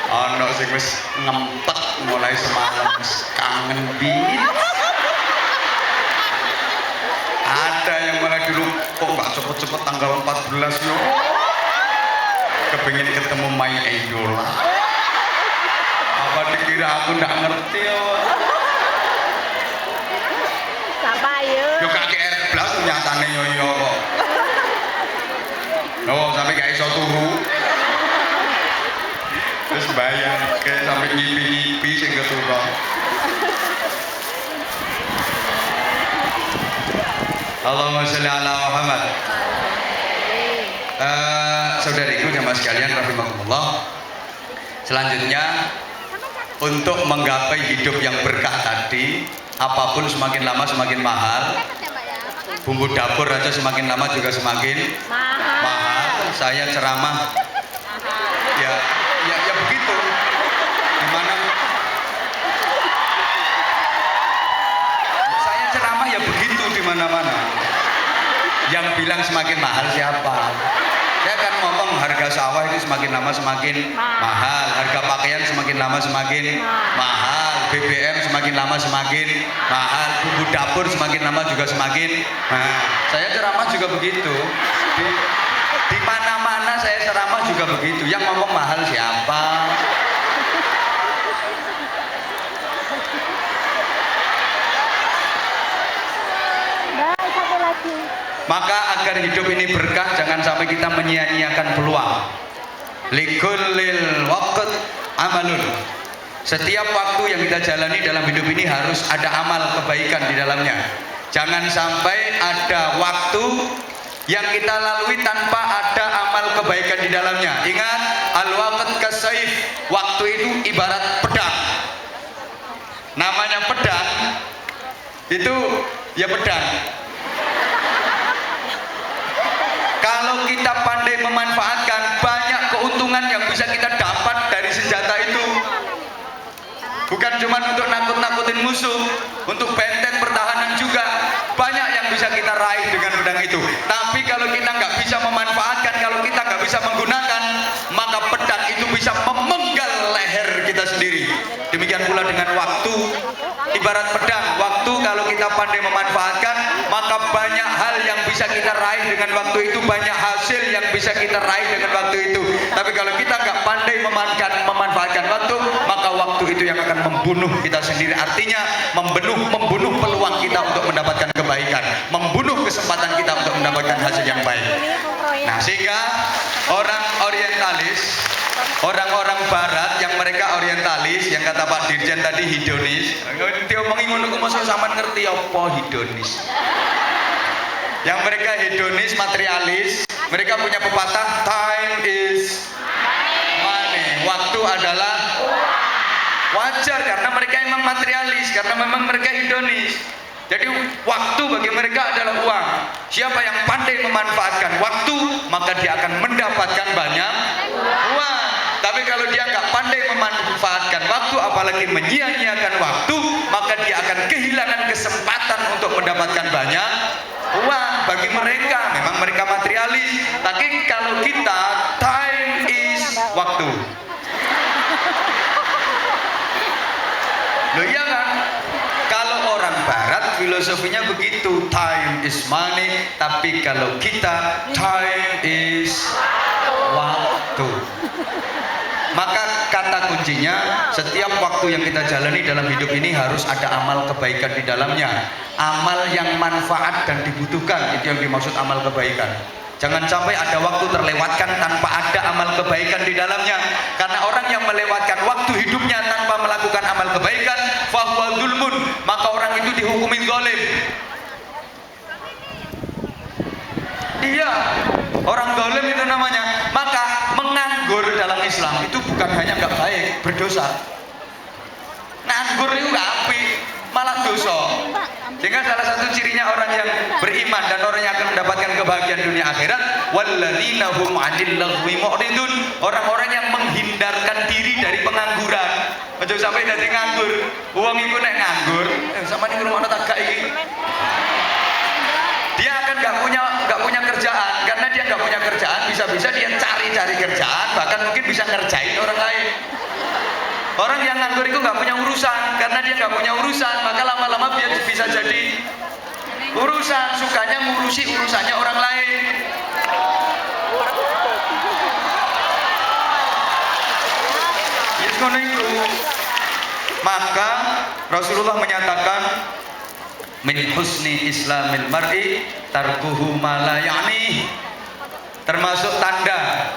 Ana sing wis ngempet mulai semalam, kangen bingit. Ada yang malah dulu kok gak cepet-cepet tanggal 14 yo. Kepengen ketemu My Idola. Apa dikira aku nggak ngerti ya? Siapa ya? Yo gak GR blas nyatane yo kok. No, sampai gak iso turu. Terus bayang kayak sampai ngipi-ngipi sing keturun. Allahumma sholli ala Muhammad. Saudariku jamaah sekalian rahimakumullah. Selanjutnya untuk menggapai hidup yang berkah tadi, apapun semakin lama semakin mahal. Bumbu dapur aja semakin lama juga semakin mahal. Saya ceramah ya begitu. Dimana saya ceramah ya begitu di mana-mana. Yang bilang semakin mahal siapa? Saya kan ngomong harga sawah itu semakin lama semakin mahal, harga pakaian semakin lama semakin mahal, BBM semakin lama semakin mahal, bumbu dapur semakin lama juga semakin mahal. Saya ceramah juga begitu. Di mana-mana saya ceramah juga begitu. Yang ngomong mahal siapa? Satu lagi. Maka agar hidup ini berkah, jangan sampai kita menyia-nyiakan peluang. Likullil waqt amalun. Setiap waktu yang kita jalani dalam hidup ini harus ada amal kebaikan di dalamnya. Jangan sampai ada waktu yang kita lalui tanpa ada amal kebaikan di dalamnya. Ingat, al-waqt kasaif. Waktu itu ibarat pedang. Namanya pedang itu ya pedang. Kalau kita pandai memanfaatkan, banyak keuntungan yang bisa kita dapat dari senjata itu. Bukan cuma untuk nakut-nakutin musuh, untuk benteng pertahanan juga. Banyak yang bisa kita raih dengan pedang itu. Tapi kalau kita nggak bisa memanfaatkan, kalau kita nggak bisa menggunakan, maka pedang itu bisa memenggal leher kita sendiri. Demikian pula dengan waktu. Ibarat pedang, waktu kalau kita pandai memanfaatkan, maka banyak hal yang bisa kita raih dengan waktu itu, banyak hasil yang bisa kita raih dengan waktu itu. Tapi kalau kita nggak pandai memanfaatkan waktu, maka waktu itu yang akan membunuh kita sendiri. Artinya membunuh peluang kita untuk mendapatkan kebaikan, membunuh kesempatan kita untuk mendapatkan hasil yang baik. Nah, sehingga orang orientalis, orang-orang barat yang mereka orientalis, yang kata Pak Dirjen tadi hedonis, dia omongin ngono kok mosok sampean ngerti apa hedonis. Yang mereka hedonis, materialis, mereka punya pepatah time is money. Waktu adalah wajar karena mereka memang materialis, karena memang mereka hedonis. Jadi waktu bagi mereka adalah uang. Siapa yang pandai memanfaatkan waktu, maka dia akan mendapatkan banyak uang. Tapi kalau dia nggak pandai memanfaatkan waktu, apa apalagi menyia-nyiakan waktu, maka dia akan kehilangan kesempatan untuk mendapatkan banyak uang. Bagi mereka memang mereka materialis, tapi kalau kita, time is waktu. Loh iya kan? Kalau orang barat filosofinya begitu, time is money, tapi kalau kita, time is waktu. Maka kata kuncinya, setiap waktu yang kita jalani dalam hidup ini harus ada amal kebaikan di dalamnya. Amal yang manfaat dan dibutuhkan, itu yang dimaksud amal kebaikan. Jangan sampai ada waktu terlewatkan tanpa ada amal kebaikan di dalamnya. Karena orang yang melewatkan waktu hidupnya tanpa melakukan amal kebaikan, fahuwa zulmun, maka orang itu dihukumi zalim. Iya, orang zalim itu namanya. Maka menganggur dalam Islam itu bukan hanya nggak baik, berdosa. Nganggur itu nggak apik, malah dosa. Sehingga salah satu cirinya orang yang beriman dan orang yang akan mendapatkan kebahagiaan dunia akhirat, walladzina hum 'anil laghwi mu'ridun, orang-orang yang menghindarkan diri dari pengangguran. Aja sampai dadi nganggur. Wong iku nek nganggur, sama ning rumah tak gak iki. Dia akan nggak punya kerjaan, karena dia nggak punya kerjaan, bisa-bisa dia cari kerjaan, bahkan mungkin bisa ngerjain orang lain. Orang yang nganggur itu nggak punya urusan, karena dia nggak punya urusan, maka lama-lama dia bisa jadi urusan, sukanya ngurusi urusannya orang lain. Maka Rasulullah menyatakan, min husni islamil mar'i tarkuhu ma la ya'ni. Termasuk tanda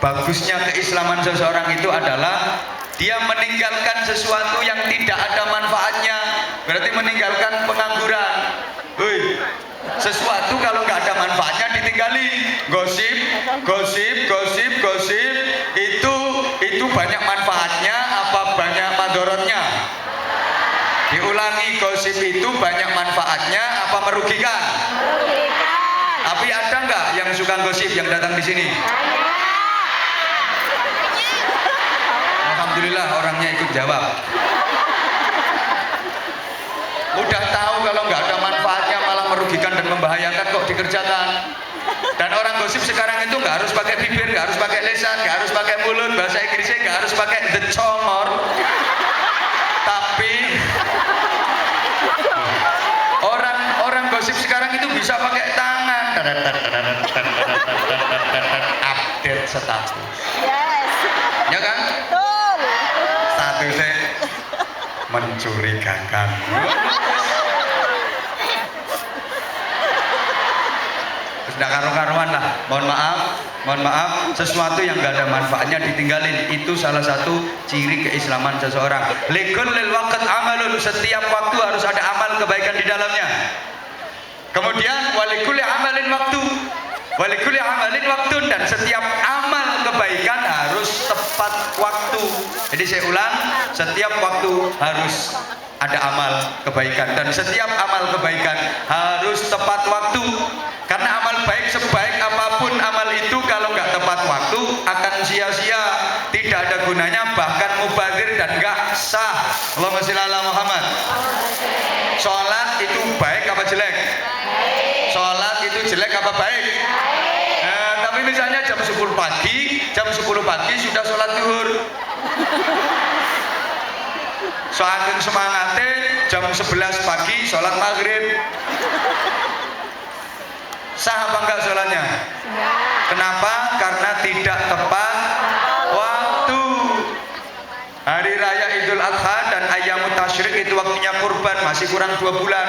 bagusnya keislaman seseorang itu adalah dia meninggalkan sesuatu yang tidak ada manfaatnya. Berarti meninggalkan pengangguran. Sesuatu kalau nggak ada manfaatnya ditinggali. Gosip itu banyak manfaatnya apa banyak madorotnya? Diulangi, gosip itu banyak manfaatnya apa merugikan? Tapi ada nggak yang suka gosip yang datang di sini? Alhamdulillah orangnya ikut jawab. Udah tahu kalau nggak ada manfaatnya malah merugikan dan membahayakan kok dikerjakan. Dan orang gosip sekarang itu nggak harus pakai bibir, nggak harus pakai lisan, nggak harus pakai mulut, bahasa Inggrisnya nggak harus pakai the congor. Tapi orang gosip sekarang itu bisa pakai tangan. Update status. Yes. Ya kan? Betul. Statusnya mencurigakan. Sudah karu-karuan lah. Mohon maaf, sesuatu yang gak ada manfaatnya ditinggalin. Itu salah satu ciri keislaman seseorang. Likul lil waqt amalun, setiap waktu harus ada amal kebaikan di dalamnya. Kemudian walikuli amalin waktu, dan setiap amal kebaikan harus tepat waktu. Jadi saya ulang, setiap waktu harus ada amal kebaikan, dan setiap amal kebaikan harus tepat waktu. Karena amal baik sebaik apapun amal itu kalau nggak tepat waktu akan sia-sia, tidak ada gunanya, bahkan mubazir dan nggak sah. Allahumma sholli ala Muhammad. Sholat itu baik apa jelek? Sholat itu jelek apa baik? Tapi misalnya jam 10 pagi sudah sholat zuhur. Saking semangatnya jam 11 pagi sholat maghrib. Sah apa enggak sholatnya? Kenapa? Karena tidak tepat waktu. Hari raya Idul Adha dan Ayyamut Tasyrik itu waktunya kurban, masih kurang 2 bulan.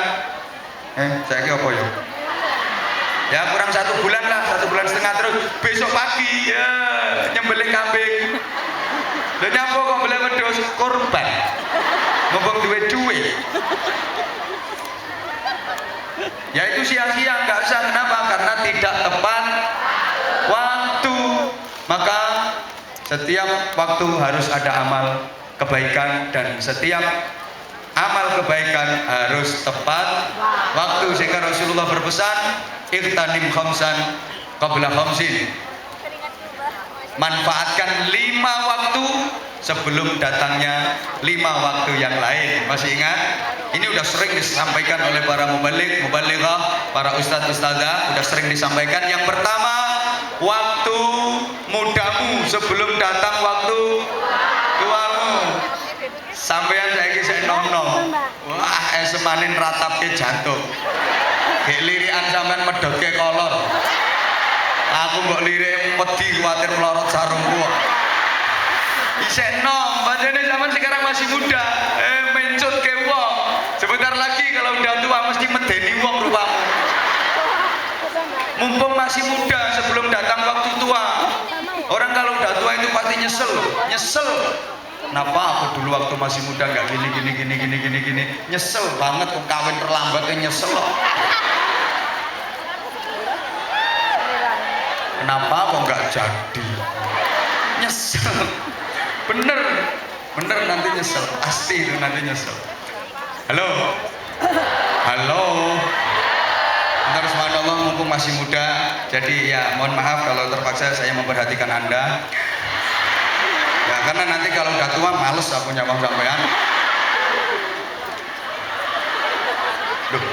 Saya kira apa ya? Ya kurang 1 bulan lah, 1 bulan setengah, terus besok pagi ya nyembelih kambing. Dan nyapa kok beli wedhus kurban. Ngomong duit. Ya itu sia-sia, nggak sah. Kenapa? Karena tidak tepat waktu. Maka setiap waktu harus ada amal kebaikan, dan setiap amal kebaikan harus tepat waktu. Sehingga Rasulullah berpesan, ightanim khamsan qabla khamsin. Manfaatkan 5 waktu sebelum datangnya 5 waktu yang lain. Masih ingat? Ini udah sering disampaikan oleh para mubalighah, para ustadz ustadzah, udah sering disampaikan. Yang pertama, waktu mudamu sebelum datang waktu tuamu. Sampeyan saiki sik nom-nom. Wah, semanin ratapke jantung. Gek lirikan sampean medhotke kolor. Aku mbok lirik wedi kuwatir melorot sarungku. Isek nom, padahal zaman sekarang masih muda. Mencut ke wong. Sebentar lagi kalau udah tua mesti medeni wong rupamu. Mumpung masih muda sebelum datang waktu tua. Orang kalau udah tua itu pasti nyesel. Kenapa aku dulu waktu masih muda nggak gini. Nyesel banget kok kawin terlambat nyesel loh. Kenapa kok nggak jadi? Nyesel. Bener nanti nyesel. Pasti itu nanti nyesel. Halo. Bentar, subhanallah, mumpung masih muda. Jadi ya mohon maaf kalau terpaksa saya memperhatikan Anda. Ya karena nanti kalau udah tua males aku nyawang sampean. Duh,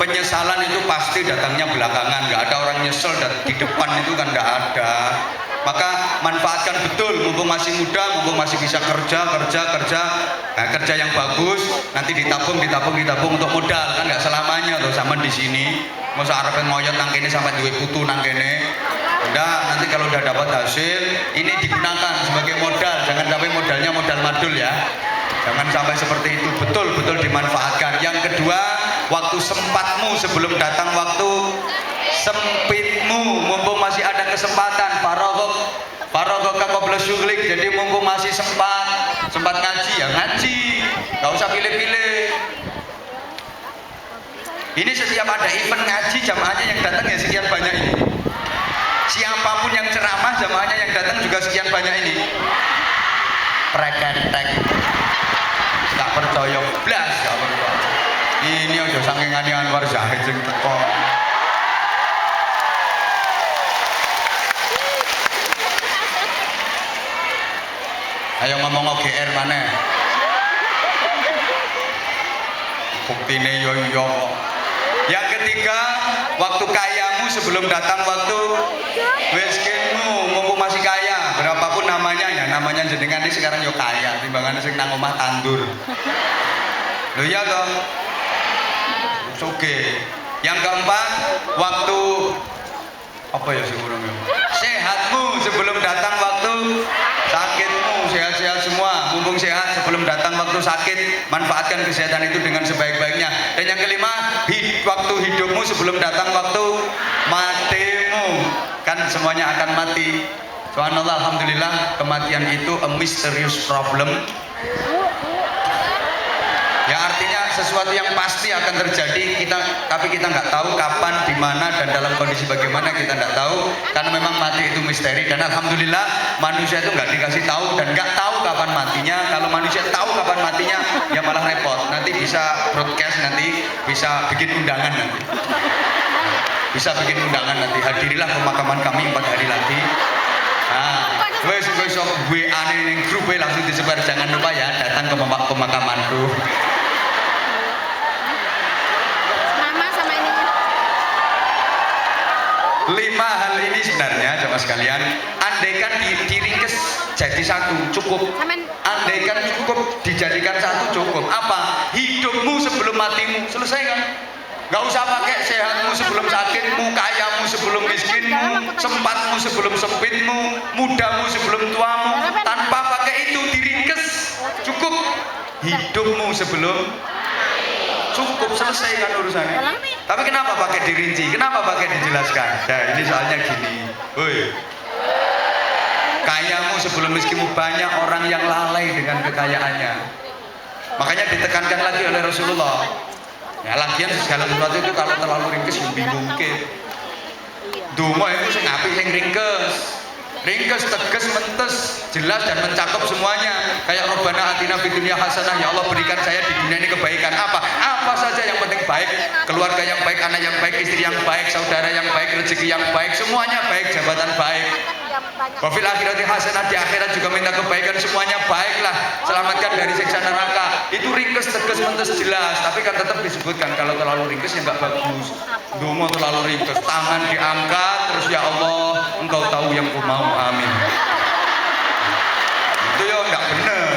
penyesalan itu pasti datangnya belakangan. Nggak ada orang nyesel di depan itu kan nggak ada. Maka manfaatkan betul mumpung masih muda, mumpung masih bisa kerja. Nah, kerja yang bagus nanti ditabung untuk modal kan nggak selamanya tuh sama di sini. Masa arep ngoyot nang kene sampai duwe putu nang kene. Udah nanti kalau udah dapat hasil ini digunakan sebagai modal, jangan sampai modalnya modal madul ya. Jangan sampai seperti itu, betul dimanfaatkan. Yang kedua, waktu sempatmu sebelum datang waktu sempitmu, mumpung masih ada kesempatan. Faragha qabla syughlik, jadi mumpung masih sempat ngaji ya ngaji, nggak usah pilih-pilih. Ini setiap ada event ngaji jamaahnya yang datang ya sekian banyak ini. Siapapun yang ceramah jamaahnya yang datang juga sekian banyak ini. Prekentek, nggak percaya blas, nggak percaya. Ini aja saking Anwar Zahid sing teko. Ayo ngomong OGR mana? Buktine yo kok. Yang ketiga, waktu kayamu sebelum datang waktu miskinmu, mumpung masih kaya, berapapun namanya ya, namanya jenengan ini sekarang yo kaya, timbangannya sing nang omah tandur. Lho iya toh? Oke. Yang keempat, waktu apa ya sing urung yo? Sehatmu sebelum datang waktu sakitmu, sehat-sehat semua, mumpung sehat sebelum datang waktu sakit, manfaatkan kesehatan itu dengan sebaik-baiknya. Dan yang kelima, waktu hidupmu sebelum datang waktu matimu, kan semuanya akan mati. Subhanallah, alhamdulillah, kematian itu a mysterious problem. Ya artinya sesuatu yang pasti akan terjadi, tapi kita nggak tahu kapan, di mana, dan dalam kondisi bagaimana kita nggak tahu, karena memang mati itu misteri. Dan alhamdulillah manusia itu nggak dikasih tahu dan nggak tahu kapan matinya. Kalau manusia tahu kapan matinya ya malah repot, nanti bisa broadcast, nanti bisa bikin undangan nanti hadirilah pemakaman kami 4 hari lagi. Nah, wes WA ning grup langsung disebar, jangan lupa ya datang ke pemakamanku. Lima hal ini sebenarnya jemaah sekalian, andaikan diringkes jadi satu cukup. Andaikan cukup dijadikan satu cukup. Apa? Hidupmu sebelum matimu, selesai kan? Gak usah pakai sehatmu sebelum sakitmu, kayamu sebelum miskinmu, sempatmu sebelum sempitmu, mudamu sebelum tuamu. Tanpa pakai itu diringkes, cukup. Hidupmu sebelum cukup, selesai kan urusannya. Tapi kenapa pakai dirinci? Kenapa pakai dijelaskan? Nah ini soalnya gini, woi, kayamu sebelum miskinmu, banyak orang yang lalai dengan kekayaannya. Makanya ditekankan lagi oleh Rasulullah. Ya lagian segala sesuatu itu kalau terlalu ringkes yang bingung ke. Dungo itu sing apik sing ringkes. Ringkes, tegas, mentes, jelas dan mencakup semuanya. Kayak Rabbana atina fid dunya hasanah, ya Allah berikan saya di dunia ini kebaikan. Apa saja yang penting baik, keluarga yang baik, anak yang baik, istri yang baik, saudara yang baik, rezeki yang baik, semuanya baik, jabatan baik. Wafil akhirati hasanah, di akhirat juga minta kebaikan, semuanya baiklah, selamatkan dari siksa neraka. Itu ringkes, tegas, mentes, jelas. Tapi kan tetap disebutkan kalau terlalu ringkes ya nggak bagus. Dungo terlalu ringkes, tangan diangkat terus ya Allah, Engkau tahu yang ku mau, amin. Itu ya nggak bener.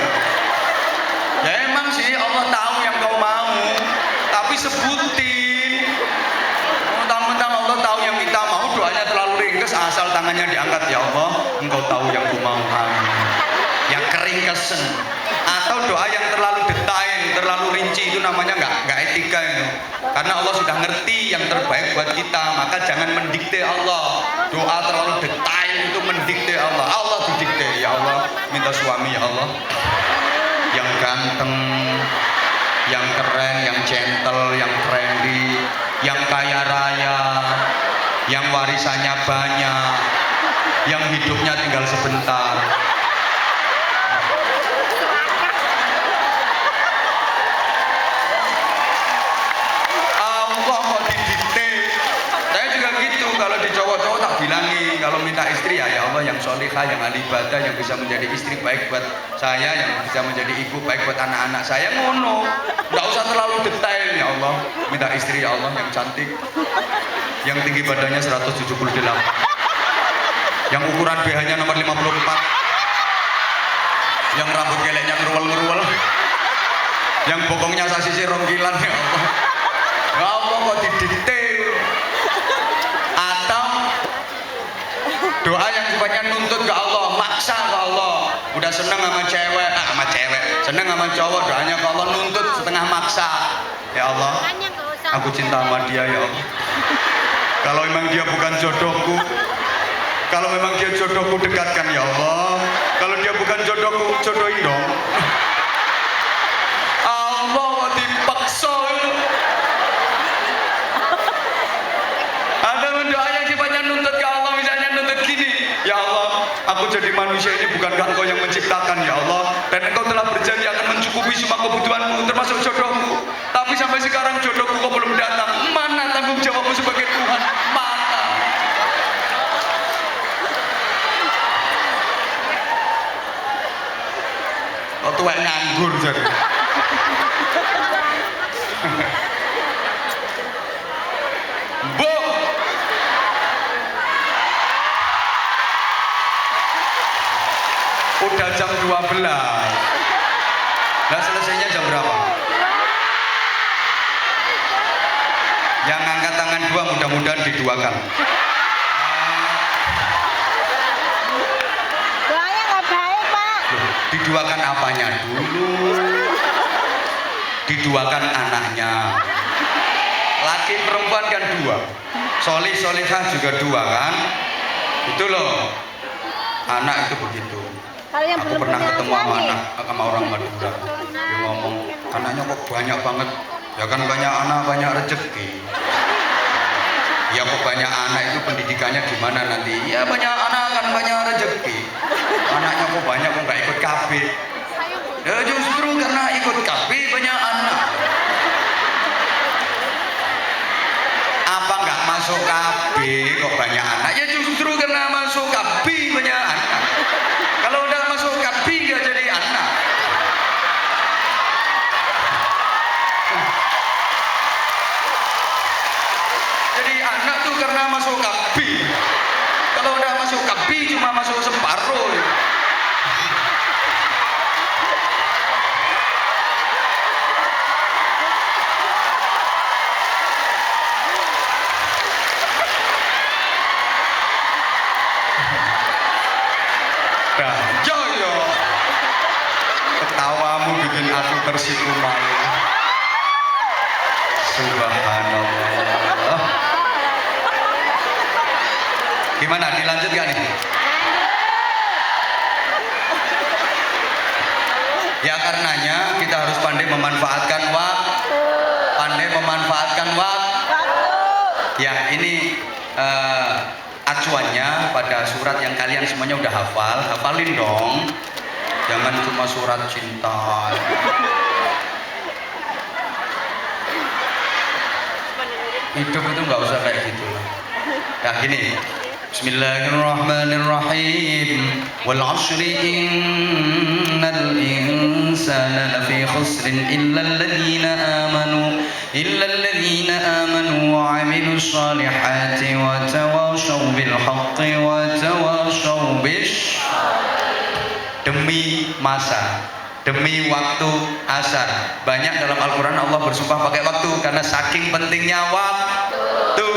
Ya emang sih Allah tahu yang kau mau, tapi sebutin. Mentang-mentang Allah tahu yang kita mau, doanya terlalu ringkes, asal tangannya diangkat, ya Allah, Engkau tahu yang ku mau, amin. Yang keringkesen. Atau doa yang terlalu detail, terlalu rinci, itu namanya nggak etika itu. Karena Allah sudah ngerti yang terbaik buat kita, maka jangan mendikte Allah. Doa terlalu detail itu mendikte Allah. Allah didikte, ya Allah, minta suami ya Allah yang ganteng, yang keren, yang gentle, yang trendy, yang kaya raya, yang warisannya banyak, yang hidupnya tinggal sebentar. Allah kok didikte. Saya juga gitu, kalau di cowok-cowok tak bilangi, kalau minta istri ya Allah yang solihah, yang ahli ibadah, yang bisa menjadi istri baik buat saya, yang bisa menjadi ibu baik buat anak-anak saya, ngono. Nggak usah terlalu detail, ya Allah, minta istri ya Allah yang cantik, yang tinggi badannya 178, yang ukuran BH-nya nomor 54, yang rambut geleknya ngeruwel-ngeruwel, yang bokongnya sasisi rongkilan, ya Allah. Ya Allah kok didikte. Atau doa yang sifatnya nuntut ke Allah, maksa ke Allah. Udah seneng sama cewek, seneng sama cowok, doanya ke Allah nuntut setengah maksa. Ya Allah, aku cinta sama dia ya Allah. Kalau memang dia bukan jodohku, kalau memang dia jodohku, dekatkan ya Allah. Kalau dia bukan jodohku, jodohin dong. Allah kok dipaksa. Ada doa yang sifatnya nuntut ke Allah, misalnya nuntut gini, ya Allah, aku jadi manusia ini bukankah Engkau yang menciptakan ya Allah, dan Engkau telah berjanji akan mencukupi semua kebutuhanku termasuk jodohku, tapi sampai sekarang jodohku kok belum datang. Mana tanggung jawabmu sebagai Tuhan? Mana? Kok tuwek nganggur jadi. Bu, udah jam 12. Nah, selesainya jam berapa? Yang angkat tangan dua mudah-mudahan diduakan. Doanya nggak baik, Pak. Loh, diduakan apanya dulu? Diduakan anaknya. Laki perempuan kan dua, solih solihah juga dua kan, itu loh, anak itu begitu. Aku pernah ketemu sama anak, sama orang Madura, dia ngomong, anaknya kok banyak banget, ya kan banyak anak banyak rezeki. Ya kok banyak anak itu pendidikannya gimana nanti? Ya banyak anak kan banyak rezeki. Anaknya kok banyak kok nggak ikut KB? Ya justru karena ikut KB banyak anak. Apa nggak masuk KB kok banyak anak? Ya justru karena masuk KB banyak anak. Kalau udah masuk KB nggak jadi anak. Jadi anak tuh karena masuk KB. Kalau udah masuk KB cuma masuk separuh. Joyo, ketawamu bikin aku tersipu malu. Subhanallah. Gimana, dilanjut gak nih? Ya karenanya kita harus pandai memanfaatkan waktu. Pandai memanfaatkan waktu. Ya ini acuannya pada surat yang kalian semuanya udah hafal, hafalin dong. Jangan cuma surat cinta. Hidup itu nggak usah kayak gitu. Nah gini, Bismillahirrahmanirrahim. Wal 'ashri innal insana lafi khusrin illal ladzina amanu wa 'amilus solihati wa tawashaw bil haqqi wa tawashaw bis. Demi masa, demi waktu asar. Banyak dalam Al-Quran Allah bersumpah pakai waktu karena saking pentingnya waktu.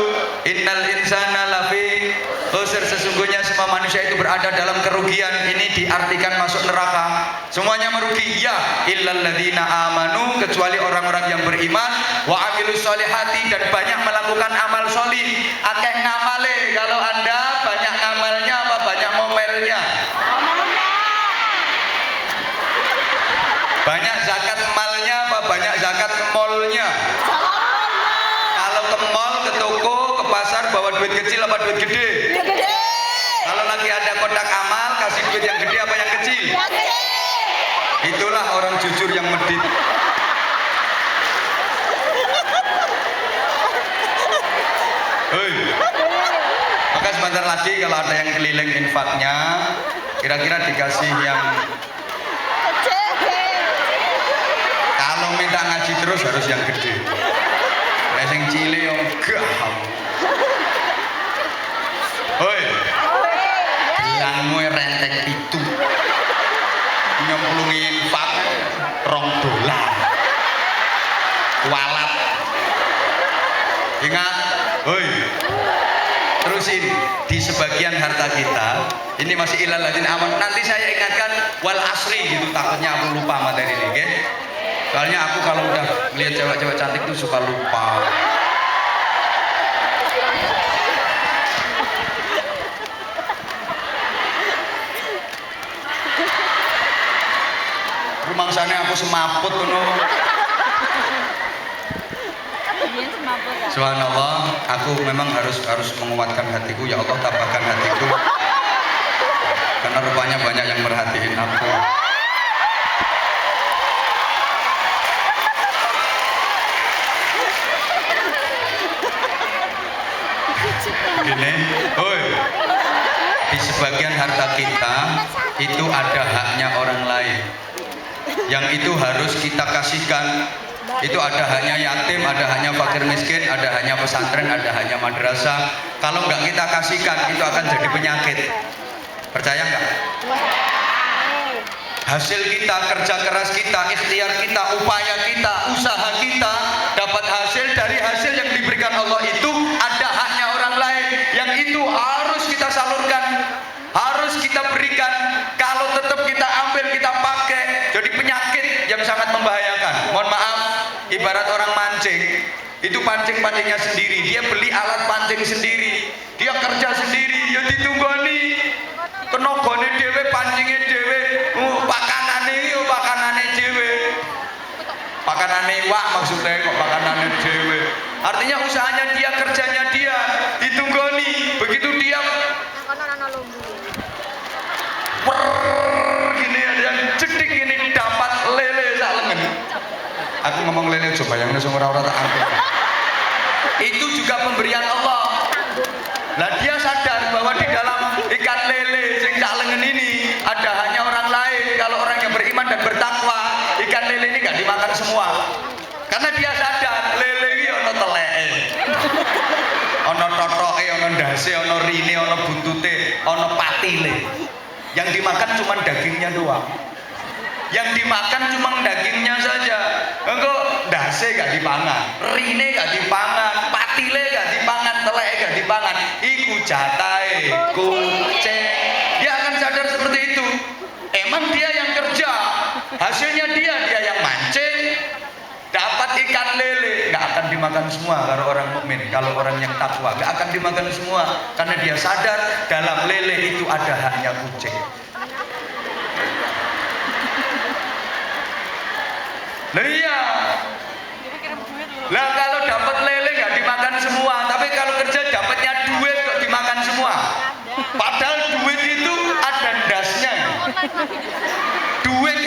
Innal insana lafi khusr, sesungguhnya semua manusia itu berada dalam kerugian. Ini diartikan masuk neraka, semuanya merugi. Ya, illal ladzina amanu, kecuali orang-orang yang beriman, wa amilus solihati, dan banyak melakukan amal solih. Akeh ngamale, kalau Anda banyak ngamalnya apa banyak ngomelnya? Banyak zakat malnya apa banyak zakat molnya? Kalau ke mall, ke toko, ke pasar bawa duit kecil apa duit gede? Gede. Kalau lagi ada kotak amal, kasih duit yang gede apa yang kecil? Itulah orang jujur yang medit. Hei. Maka sebentar lagi kalau ada yang keliling infaknya, kira-kira dikasih yang, kalau minta ngaji terus harus yang gede. Nek sing cilik yo gaham. Hoi. Bilangmu rentek itu. Nyemplungi infak $2. Kualat. Ingat, hoi. Terusin di sebagian harta kita. Ini masih ilal ladzina aman. Nanti saya ingatkan wal asri gitu, takutnya aku lupa materi ini, oke? Soalnya aku kalau udah lihat cewek-cewek cantik tuh suka lupa. Rumangsane aku semaput ngono. Subhanallah, aku memang harus menguatkan hatiku. Ya Allah, tabahkan hatiku. Karena rupanya banyak yang merhatiin aku. Gini, oi, di sebagian harta kita itu ada haknya orang lain, yang itu harus kita kasihkan. Itu ada haknya yatim, ada haknya fakir miskin, ada haknya pesantren, ada haknya madrasah. Kalau nggak kita kasihkan, itu akan jadi penyakit. Percaya nggak? Hasil kita, kerja keras kita, ikhtiar kita, upaya kita, usaha kita, dapat hasil. Dari hasil yang diberikan Allah itu ada haknya orang lain, yang itu harus kita salurkan, harus kita berikan. Kalau tetap kita ambil, kita pakai, jadi penyakit yang sangat membahayakan. Mohon maaf, ibarat orang mancing, itu pancing-pancingnya sendiri, dia beli alat pancing sendiri, dia kerja sendiri, ya ditunggoni tenogone dhewe, pancingnya dhewe, pakanane dhewe, pakanane iwak maksudnya, kok pakanane dhewe. Artinya usahanya dia, kerjanya dia, ditunggoni. Begitu dia gini ada yang cedik ini dapat lele sak lengan. Aku ngomong lele coba yang langsung ora-ora tak angkat. Itu juga pemberian Allah. Lah dia sadar bahwa di dalam ikan lele sing sak lengan ini ada hanya orang lain. Kalau orang yang beriman dan bertakwa, ikan lele ini gak dimakan semua. Karena dia sadar lele ini ono teleke, ono totoke, ono ndase, ono rine, ono buntute, ono patile. Yang dimakan cuma dagingnya doang. Yang dimakan cuma dagingnya saja. Engko ndase gak dipangan, rine gak dipangan, patile gak dipangan, teleke gak dipangan. Iku jatahe kucing. Dia akan sadar seperti itu. Emang dia yang kerja, hasilnya dia yang mancing, dapat ikan lele, nggak akan dimakan semua. Kalau orang mukmin, kalau orang yang takwa, nggak akan dimakan semua, karena dia sadar dalam lele itu ada haknya kucing. Nah iya, lah kalau dapat lele nggak dimakan semua, tapi kalau kerja dapatnya duit kok dimakan semua. Padahal duit itu ada dasnya. Duit